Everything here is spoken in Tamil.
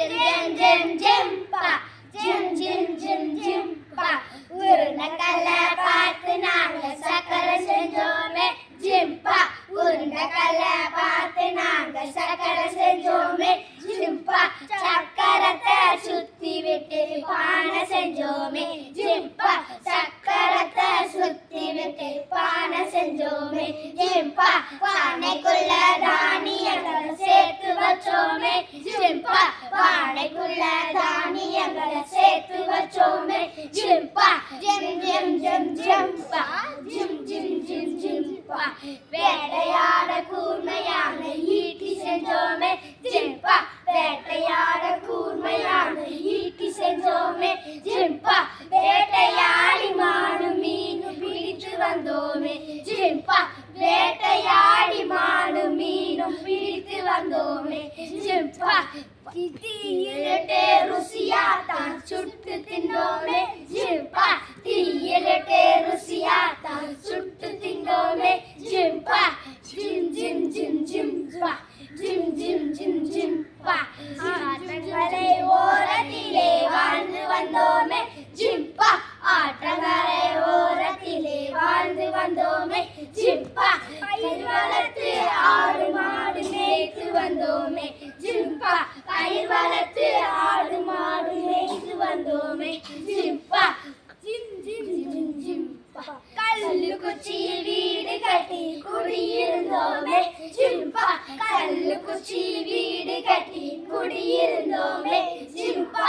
ஜிம் ஜிம் ஜிம் ஜிம்பா ஜிம் ஜிம் ஜிம் ஜிம்பா உருண்டைக்கல்ல பார்த்து நாங்க சக்கரை செஞ்சோமே ஜிம்பா உருண்டைக்கல்ல பார்த்து நாங்க சக்கரை செஞ்சோமே ஜிம்பா சக்கரத்தை சுத்தி விட்டு பானை செஞ்சோமே ஜிம்பா சக்கரத்தை சுத்தி விட்டு பானை செஞ்சோமே ஜிம்பா பானைக்குள்ள தானியங்களை சேர்த்து வச்சோமே ஜிம்பா பானைக்குள்ள தானியங்களை சேர்த்து வச்சோமே ஜிம்பா ஜிம் ஜிம் ஜிம் ஜிம்பா ஜிம் ஜிம் ஜிம் ஜிம்பா வேட்டையாட கூர்மையான ஈட்டி செஞ்சோமே ஜிம்பா வேட்டையாட கூர்மையான ஈட்டி செஞ்சோமே ஜிம்பா வேட்டையாடி மானும் மீனும் பிடித்து வந்தோமே ஜிம்பா வேட்டையாடி மானும் மீனும் பிடித்து வந்தோமே ஜிம்பா தீயிலிட்டே ருசியா தான் சுட்டு தின்னோமே ஜிம்பா தீயிலிட்டே ருசியா தான் சுட்டு தின்னோமே ஜிம்பா ஜிம் ஜிம் ஜிம் ஜிம்பா ஜிம் ஜிம் ஜிம் ஜிம்பா ஆற்றங்கரை ஓரத்திலே வாழ்ந்து வந்தோமே ஜிம்பா ஆற்றங்கரை ஓரத்திலே வாழ்ந்து வந்தோமே ஜிம்பா பயிர் வளர்த்து ஆடு மாடு மேய்த்து வந்தோமே ஜிம்பா பயிர் வளர்த்து ஆடு மாடு மேய்த்து வந்தோமே ஜிம்பா ஜிம் ஜிம் ஜிம் ஜிம்பா கல்லு குச்சியில் வீடு கட்டி குடியிருந்தோமே ஜிம்பா கல்லு குச்சியில் வீடு கட்டி குடியிருந்தோமே ஜிம்பா